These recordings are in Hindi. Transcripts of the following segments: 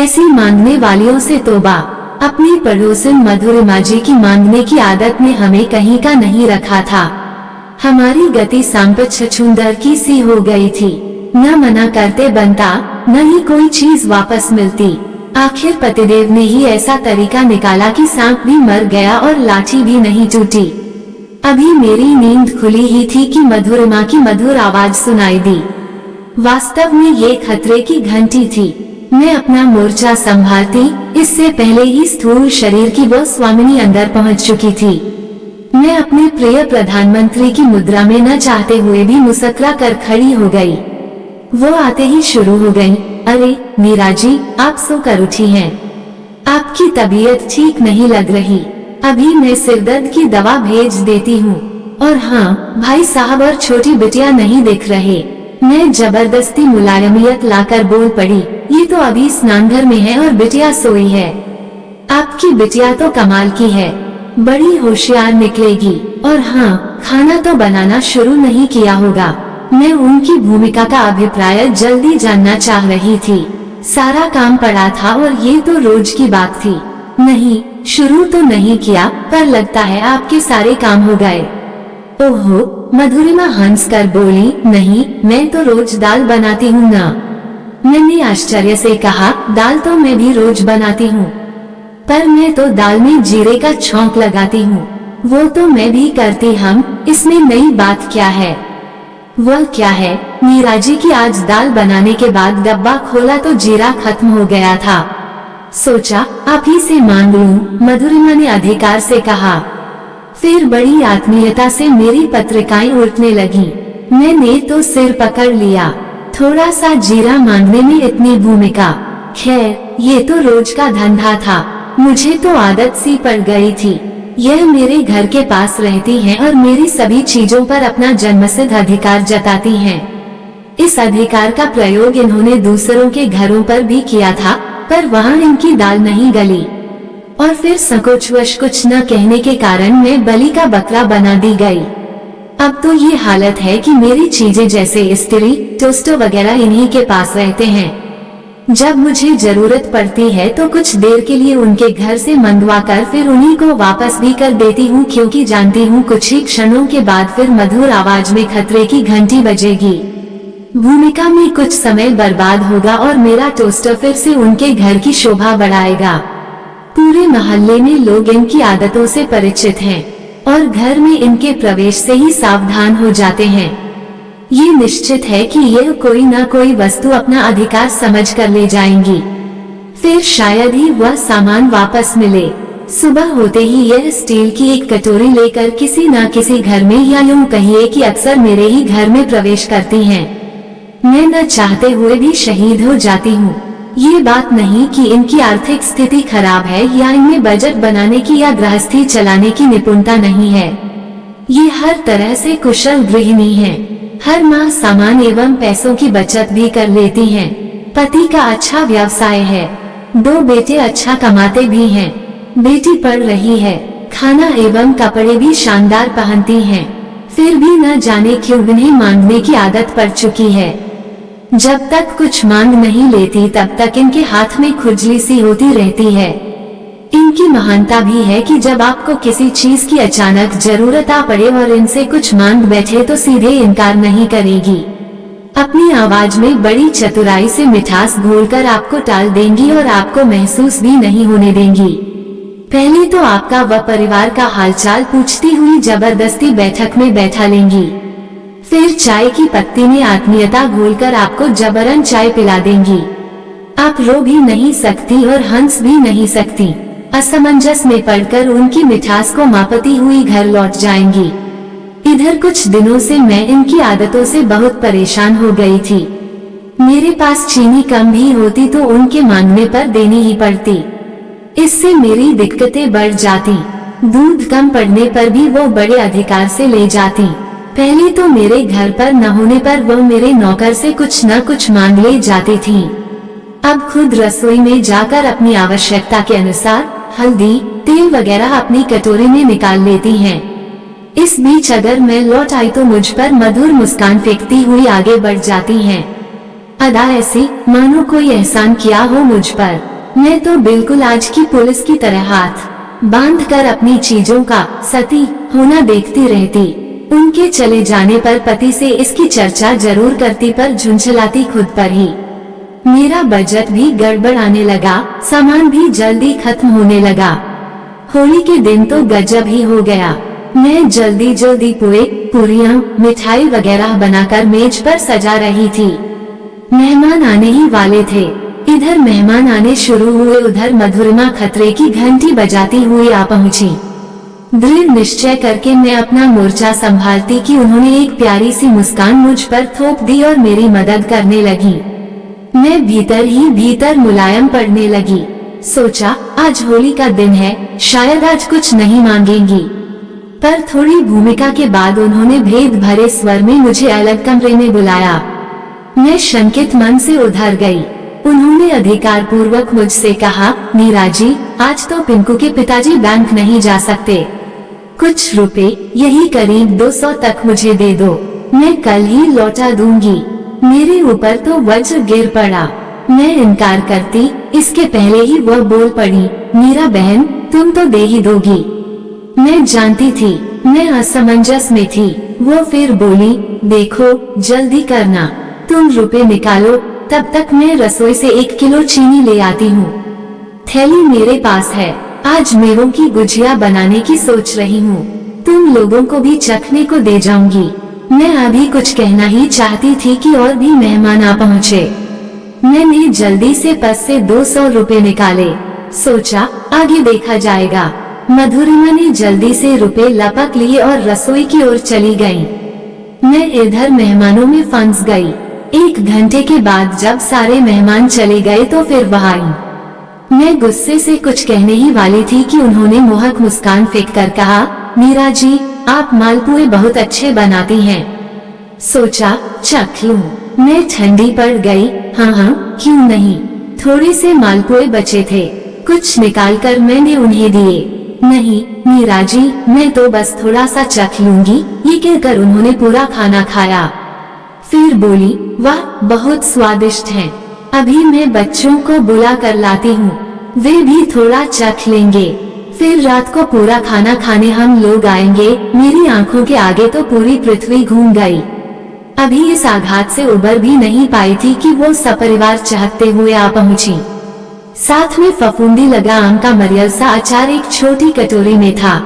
ऐसी मांगने वालियों से तौबा। अपनी पड़ोसन मधुरिमा जी की मांगने की आदत ने हमें कहीं का नहीं रखा था। हमारी गति सांप छछूंदर की सी हो गई थी। न मना करते बनता, न ही कोई चीज वापस मिलती। आखिर पतिदेव ने ही ऐसा तरीका निकाला कि सांप भी मर गया और लाठी भी नहीं टूटी। अभी मेरी नींद खुली ही थी कि मधुरिमा की मधुर आवाज सुनाई दी। वास्तव में ये खतरे की घंटी थी। मैं अपना मोर्चा संभालती, इससे पहले ही स्थूल शरीर की वो स्वामिनी अंदर पहुंच चुकी थी। मैं अपने प्रिय प्रधानमंत्री की मुद्रा में न चाहते हुए भी मुस्कुरा कर खड़ी हो गई। वो आते ही शुरू हो गई, अरे मीरा जी, आप सोकर उठी हैं। आपकी तबीयत ठीक नहीं लग रही। अभी मैं सिरदर्द की दवा भेज देती हूँ। और हाँ, भाई साहब और छोटी बिटिया नहीं दिख रहे। मैं जबरदस्ती मुलायमियत लाकर बोल पड़ी, ये तो अभी स्नानघर में है और बिटिया सोई है। आपकी बिटिया तो कमाल की है, बड़ी होशियार निकलेगी। और हाँ, खाना तो बनाना शुरू नहीं किया होगा। मैं उनकी भूमिका का अभिप्राय जल्दी जानना चाह रही थी। सारा काम पड़ा था और ये तो रोज की बात थी। नहीं, शुरू तो नहीं किया, पर लगता है आपके सारे काम हो गए। ओहो, मधुरिमा हंस कर बोली, नहीं, मैं तो रोज दाल बनाती हूँ ना। मैंने आश्चर्य से कहा, दाल तो मैं भी रोज बनाती हूँ, पर मैं तो दाल में जीरे का छौंक लगाती हूँ। वो तो मैं भी करती हूँ, इसमें नई बात क्या है? वह क्या है? मीरा जी की आज दाल बनाने के बाद डब्बा खोला तो जीरा खत्म हो गया था। सोचा आप ही से मांग लूं, मधुरिमा ने अधिकार से कहा। फिर बड़ी आत्मीयता से मेरी पत्रिकाएं उल्टने लगी। मैंने तो सिर पकड़ लिया। थोड़ा सा जीरा मांगने में इतनी भूमिका। खैर, ये तो रोज का धंधा था, मुझे तो आदत सी पड़ गई थी। यह मेरे घर के पास रहती हैं और मेरी सभी चीजों पर अपना जन्मसिद्ध अधिकार जताती हैं। इस अधिकार का प्रयोग इन्होंने दूसरों के घरों पर भी किया था, पर वहाँ इनकी दाल नहीं गली। और फिर संकोचवश कुछ न कहने के कारण मैं बलि का बकरा बना दी गई। अब तो ये हालत है कि मेरी चीजें जैसे इस्त्री, टोस्टर वगैरह इन्हीं के पास रहते हैं। जब मुझे जरूरत पड़ती है तो कुछ देर के लिए उनके घर से मंगवा कर फिर उन्हीं को वापस भी कर देती हूँ, क्योंकि जानती हूँ कुछ ही क्षणों के बाद फिर मधुर आवाज में खतरे की घंटी बजेगी। भूमिका में कुछ समय बर्बाद होगा और मेरा टोस्टर फिर से उनके घर की शोभा बढ़ाएगा। पूरे मोहल्ले में लोग इनकी आदतों से परिचित हैं और घर में इनके प्रवेश से ही सावधान हो जाते हैं। ये निश्चित है कि यह कोई न कोई वस्तु अपना अधिकार समझ कर ले जाएंगी। फिर शायद ही वह सामान वापस मिले। सुबह होते ही यह स्टील की एक कटोरी लेकर किसी न किसी घर में, या यूं कहिए कि अक्सर मेरे ही घर में प्रवेश करती हैं। मैं न चाहते हुए भी शहीद हो जाती हूँ। ये बात नहीं कि इनकी आर्थिक स्थिति खराब है या इनमें बजट बनाने की या गृहस्थी चलाने की निपुणता नहीं है। ये हर तरह से कुशल गृहिणी हैं। हर माह सामान एवं पैसों की बचत भी कर लेती हैं। पति का अच्छा व्यवसाय है। 2 बेटे अच्छा कमाते भी हैं। बेटी पढ़ रही है। खाना एवं कपड़े भी शानदार पहनती हैं। फिर भी न जाने क्यों इन्हें मांगने की आदत पड़ चुकी है। जब तक कुछ मांग नहीं लेती तब तक इनके हाथ में खुजली सी होती रहती है। इनकी महानता भी है कि जब आपको किसी चीज की अचानक जरूरत आ पड़े और इनसे कुछ मांग बैठे तो सीधे इनकार नहीं करेगी। अपनी आवाज में बड़ी चतुराई से मिठास घोलकर आपको टाल देंगी और आपको महसूस भी नहीं होने देंगी। पहले तो आपका व परिवार का हालचाल पूछती हुई जबरदस्ती बैठक में बैठा लेंगी। फिर चाय की पत्ती में आत्मीयता घोलकर आपको जबरन चाय पिला देंगी। आप रो भी नहीं सकती और हंस भी नहीं सकती। असमंजस में पड़कर उनकी मिठास को मापती हुई घर लौट जाएंगी। इधर कुछ दिनों से मैं इनकी आदतों से बहुत परेशान हो गई थी। मेरे पास चीनी कम भी होती तो उनके मांगने पर देनी ही पड़ती। इससे मेरी दिक्कतें बढ़ जाती। दूध कम पड़ने पर भी वो बड़े अधिकार से ले जाती। पहले तो मेरे घर पर न होने पर वो मेरे नौकर से कुछ न कुछ मांग ले जाती थी। अब खुद रसोई में जाकर अपनी आवश्यकता के अनुसार हल्दी, तेल वगैरह अपनी कटोरी में निकाल लेती हैं। इस बीच अगर मैं लौट आई तो मुझ पर मधुर मुस्कान फेंकती हुई आगे बढ़ जाती हैं। अदा ऐसी मानो कोई एहसान किया हो मुझ पर। मैं तो बिल्कुल आज की पुलिस की तरह हाथ बांधकर अपनी चीजों का सती होना देखती रहती। उनके चले जाने पर पति से इसकी चर्चा जरूर करती, पर झुंझलाती खुद पर ही। मेरा बजट भी गड़बड़ आने लगा, सामान भी जल्दी खत्म होने लगा। होली के दिन तो गजब ही हो गया। मैं जल्दी जल्दी पुए, पूरियां, मिठाई वगैरह बनाकर मेज पर सजा रही थी। मेहमान आने ही वाले थे। इधर मेहमान आने शुरू हुए, उधर मधुरिमा खतरे की घंटी बजाती हुई आ पहुंची। दृढ़ निश्चय करके मैं अपना मोर्चा संभालती कि उन्होंने एक प्यारी सी मुस्कान मुझ पर थोप दी और मेरी मदद करने लगी। मैं भीतर ही भीतर मुलायम पड़ने लगी। सोचा आज होली का दिन है, शायद आज कुछ नहीं मांगेंगी। पर थोड़ी भूमिका के बाद उन्होंने भेद भरे स्वर में मुझे अलग कमरे में बुलाया। मैं शंकित मन से उधर गई। उन्होंने अधिकार पूर्वक मुझसे कहा, मीरा जी, आज तो पिंकू के पिताजी बैंक नहीं जा सकते। कुछ रुपए, यही करीब 200 तक मुझे दे दो, मैं कल ही लौटा दूंगी। मेरे ऊपर तो वज्र गिर पड़ा। मैं इनकार करती, इसके पहले ही वह बोल पड़ी, मीरा बहन, तुम तो दे ही दोगी। मैं जानती थी, मैं असमंजस में थी। वो फिर बोली, देखो जल्दी करना, तुम रुपए निकालो, तब तक मैं रसोई से 1 किलो चीनी ले आती हूँ। थैली मेरे पास है, आज मेवों की गुजिया बनाने की सोच रही हूँ, तुम लोगों को भी चखने को दे जाऊंगी। मैं अभी कुछ कहना ही चाहती थी कि और भी मेहमान आ पहुँचे। मैंने जल्दी से पर्स से 200 रुपए निकाले। सोचा आगे देखा जाएगा। मधुरिमा ने जल्दी से रुपए लपक लिए और रसोई की ओर चली गई। मैं इधर मेहमानों में फंस गई। 1 घंटे के बाद जब सारे मेहमान चले गए तो फिर वह आई। मैं गुस्से से कुछ कहने ही वाली थी कि उन्होंने मोहक मुस्कान फेंक कर कहा, मीरा जी, आप मालपुए बहुत अच्छे बनाती हैं। सोचा चख लूं। मैं ठंडी पड़ गई। हाँ, क्यों नहीं। थोड़े से मालपुए बचे थे, कुछ निकालकर मैंने उन्हें दिए। नहीं मीरा जी, मैं तो बस थोड़ा सा चख लूंगी, ये कहकर उन्होंने पूरा खाना खाया। फिर बोली, वाह बहुत स्वादिष्ट हैं। अभी मैं बच्चों को बुला कर लाती हूँ, वे भी थोड़ा चख लेंगे। फिर रात को पूरा खाना खाने हम लोग आएंगे। मेरी आंखों के आगे तो पूरी पृथ्वी घूम गई। अभी इस आघात से उबर भी नहीं पाई थी कि वो सपरिवार चहकते हुए आ पहुंची। साथ में फफूंदी लगा आम का मरियल सा अचार एक छोटी कटोरी में था।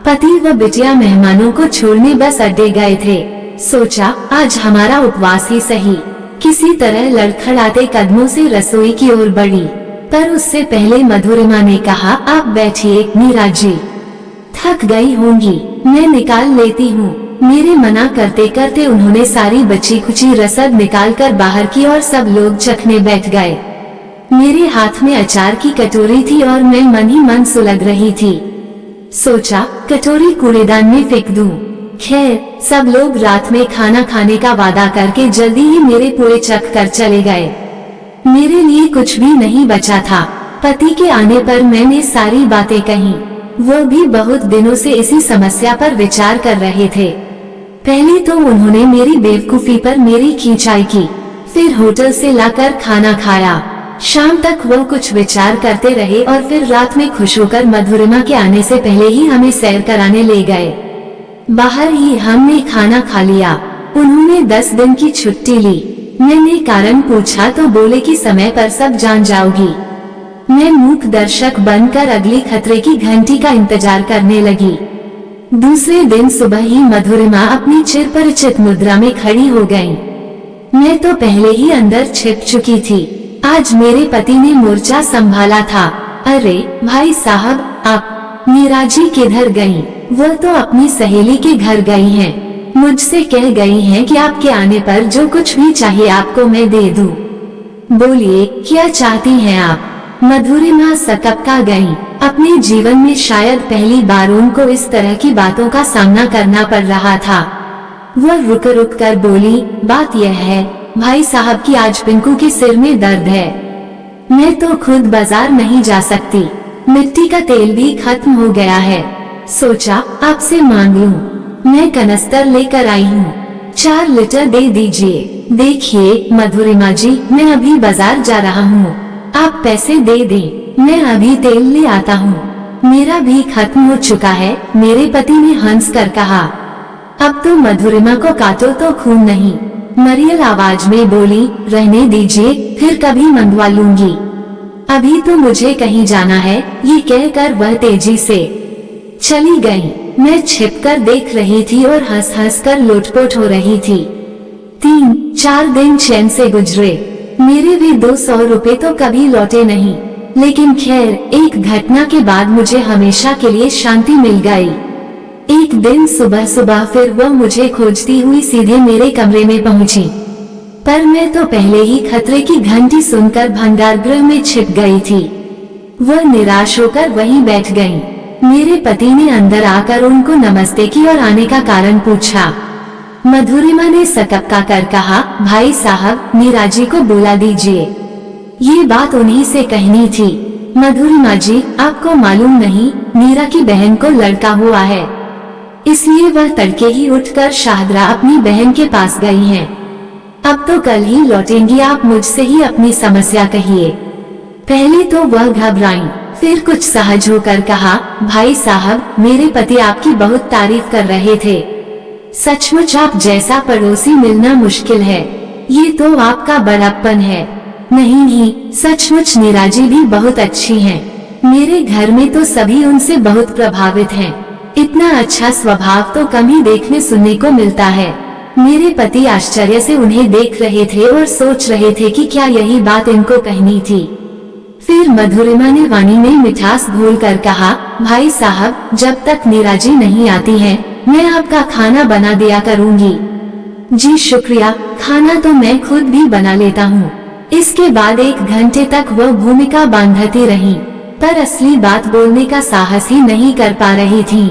पति व बिटिया मेहमानों को छोड़ने बस अड्डे गए थे। सोचा आज हमारा उपवास ही सही। किसी तरह लड़खड़ाते कदमों से रसोई की ओर बढ़ी, पर उससे पहले मधुरिमा ने कहा, आप बैठिए मीरा जी, थक गई होंगी, मैं निकाल लेती हूँ। मेरे मना करते करते उन्होंने सारी बची खुची रसद निकालकर बाहर की और सब लोग चखने बैठ गए। मेरे हाथ में अचार की कटोरी थी और मैं मन ही मन सुलग रही थी। सोचा कटोरी कूड़ेदान में फेंक दूं। खैर सब लोग रात में खाना खाने का वादा करके जल्दी ही मेरे पूरे चख कर चले गए। मेरे लिए कुछ भी नहीं बचा था। पति के आने पर मैंने सारी बातें कही। वो भी बहुत दिनों से इसी समस्या पर विचार कर रहे थे। पहले तो उन्होंने मेरी बेवकूफी पर मेरी खींचाई की, फिर होटल से लाकर खाना खाया। शाम तक वो कुछ विचार करते रहे और फिर रात में खुश होकर मधुरिमा के आने से पहले ही हमें सैर कराने ले गए। बाहर ही हमने खाना खा लिया। उन्होंने 10 दिन की छुट्टी ली। मैंने कारण पूछा तो बोले कि समय पर सब जान जाओगी। मैं मूक दर्शक बनकर अगली खतरे की घंटी का इंतजार करने लगी। दूसरे दिन सुबह ही मधुरिमा अपनी चिरपरिचित मुद्रा में खड़ी हो गईं। मैं तो पहले ही अंदर छिप चुकी थी। आज मेरे पति ने मोर्चा संभाला था। अरे भाई साहब, आप मीरा जी किधर गईं? वो तो अपनी सहेली के घर गई हैं। मुझसे कह गई हैं कि आपके आने पर जो कुछ भी चाहिए आपको मैं दे दूं। बोलिए क्या चाहती हैं आप? मधुरिमा सकपका गईं। अपने जीवन में शायद पहली बार उनको इस तरह की बातों का सामना करना पड़ रहा था। वह रुक रुक कर बोली, बात यह है भाई साहब कि आज पिंकू के सिर में दर्द है। मैं तो खुद बाजार नहीं जा सकती। मिट्टी का तेल भी खत्म हो गया है। सोचा आपसे मांग लूं। मैं कनस्तर लेकर आई हूँ, 4 लीटर दे दीजिए। देखिए मधुरिमा जी, मैं अभी बाजार जा रहा हूँ, आप पैसे दे दें, मैं अभी तेल ले आता हूँ। मेरा भी खत्म हो चुका है, मेरे पति ने हंस कर कहा। अब तो मधुरिमा को काटो तो खून नहीं, मरियल आवाज में बोली। रहने दीजिए, फिर कभी मंगवा लूंगी, अभी तो मुझे कहीं जाना है। ये कहकर वह तेजी से चली गई। मैं छिपकर देख रही थी और हंस हंस कर लोटपोट हो रही थी। 3-4 दिन चैन से गुजरे। मेरे भी 200 रुपए तो कभी लौटे नहीं, लेकिन खैर, एक घटना के बाद मुझे हमेशा के लिए शांति मिल गई। एक दिन सुबह सुबह फिर वह मुझे खोजती हुई सीधे मेरे कमरे में पहुंची, पर मैं तो पहले ही खतरे की घंटी सुनकर भंडारगृह में छिप गई थी। वह निराश होकर वहीं बैठ गईं। मेरे पति ने अंदर आकर उनको नमस्ते की और आने का कारण पूछा। मधुरिमा ने सकपका कर कहा, भाई साहब, मीरा जी को बुला दीजिए, ये बात उन्हीं से कहनी थी। मधुरिमा जी, आपको मालूम नहीं, मीरा की बहन को लड़का हुआ है, इसलिए वह तड़के ही उठकर शाहदरा अपनी बहन के पास गई हैं। अब तो कल ही लौटेंगी, आप मुझसे ही अपनी समस्या कहिए। पहले तो वह घबराई, फिर कुछ सहज होकर कहा, भाई साहब, मेरे पति आपकी बहुत तारीफ कर रहे थे। सचमुच आप जैसा पड़ोसी मिलना मुश्किल है, ये तो आपका बड़प्पन है। नहीं, सचमुच मीरा जी भी बहुत अच्छी हैं। मेरे घर में तो सभी उनसे बहुत प्रभावित हैं। इतना अच्छा स्वभाव तो कम ही देखने सुनने को मिलता है। मेरे पति आश्चर्य से उन्हें देख रहे थे और सोच रहे थे कि क्या यही बात इनको कहनी थी। फिर मधुरिमा ने वाणी में मिठास घोल कर कहा, भाई साहब, जब तक मीरा जी नहीं आती हैं, मैं आपका खाना बना दिया करूंगी। जी शुक्रिया, खाना तो मैं खुद भी बना लेता हूँ। इसके बाद 1 घंटे तक वह भूमिका बांधती रही, पर असली बात बोलने का साहस ही नहीं कर पा रही थी।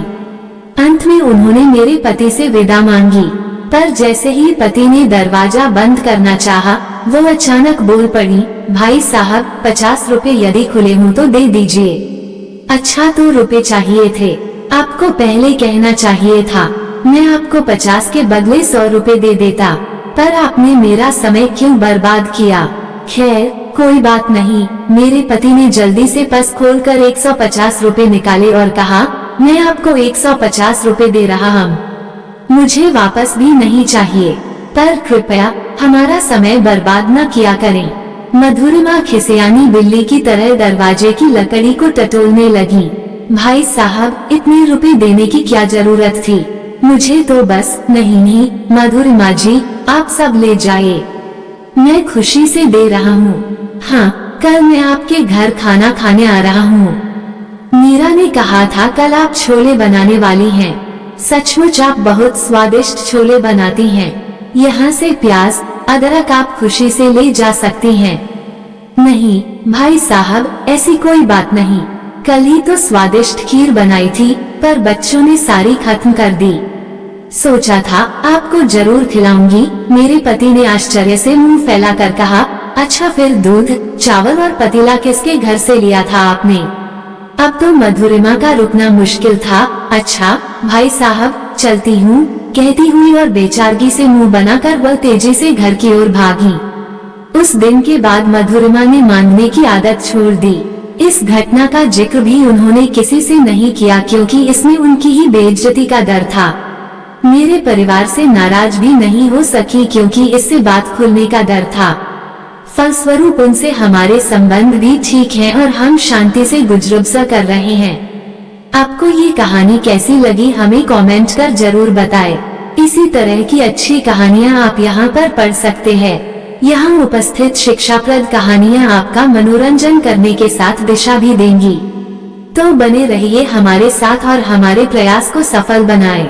अंत में उन्होंने मेरे पति से विदा मांगी, पर जैसे ही पति ने दरवाजा बंद करना चाहा, वो अचानक बोल पड़ी, भाई साहब, 50 रुपए यदि खुले हों तो दे दीजिए। अच्छा, तो रुपए चाहिए थे, आपको पहले कहना चाहिए था, मैं आपको 50 के बदले 100 रुपए दे देता, पर आपने मेरा समय क्यों बर्बाद किया। खैर, कोई बात नहीं। मेरे पति ने जल्दी से पर्स खोलकर 150 रुपए निकाले और कहा, मैं आपको 150 रुपए दे रहा हूँ, मुझे वापस भी नहीं चाहिए, पर कृपया हमारा समय बर्बाद न किया करें। मधुरिमा खिसियानी बिल्ली की तरह दरवाजे की लकड़ी को टटोलने लगी। भाई साहब, इतने रुपए देने की क्या जरूरत थी, मुझे तो बस। नहीं, मधुरिमा जी, आप सब ले जाइए, मैं खुशी से दे रहा हूँ। हाँ, कल मैं आपके घर खाना खाने आ रहा हूँ। मीरा ने कहा था कल आप छोले बनाने वाली हैं। सचमुच आप बहुत स्वादिष्ट छोले बनाती हैं। यहाँ से प्याज अदरक आप खुशी से ले जा सकती हैं। नहीं भाई साहब, ऐसी कोई बात नहीं, कल ही तो स्वादिष्ट खीर बनाई थी, पर बच्चों ने सारी खत्म कर दी। सोचा था आपको जरूर खिलाऊंगी। मेरे पति ने आश्चर्य से मुंह फैलाकर कहा, अच्छा, फिर दूध, चावल और पतीला किसके घर से लिया था आपने। अब तो मधुरिमा का रुकना मुश्किल था। अच्छा भाई साहब, चलती हूँ, कहती हुई और बेचारगी से मुंह बनाकर वह तेजी से घर की ओर भागी। उस दिन के बाद मधुरिमा ने मांगने की आदत छोड़ दी। इस घटना का जिक्र भी उन्होंने किसी से नहीं किया, क्योंकि इसमें उनकी ही बेइज्जती का डर था। मेरे परिवार से नाराज भी नहीं हो सकी, क्योंकि इससे बात खुलने का डर था। फलस्वरूप उनसे हमारे संबंध भी ठीक हैं और हम शांति से गुजर कर रहे हैं। आपको ये कहानी कैसी लगी हमें कमेंट कर जरूर बताएं। इसी तरह की अच्छी कहानियाँ आप यहाँ पर पढ़ सकते हैं। यहाँ उपस्थित शिक्षाप्रद कहानियाँ आपका मनोरंजन करने के साथ दिशा भी देंगी। तो बने रहिए हमारे साथ और हमारे प्रयास को सफल बनाएं।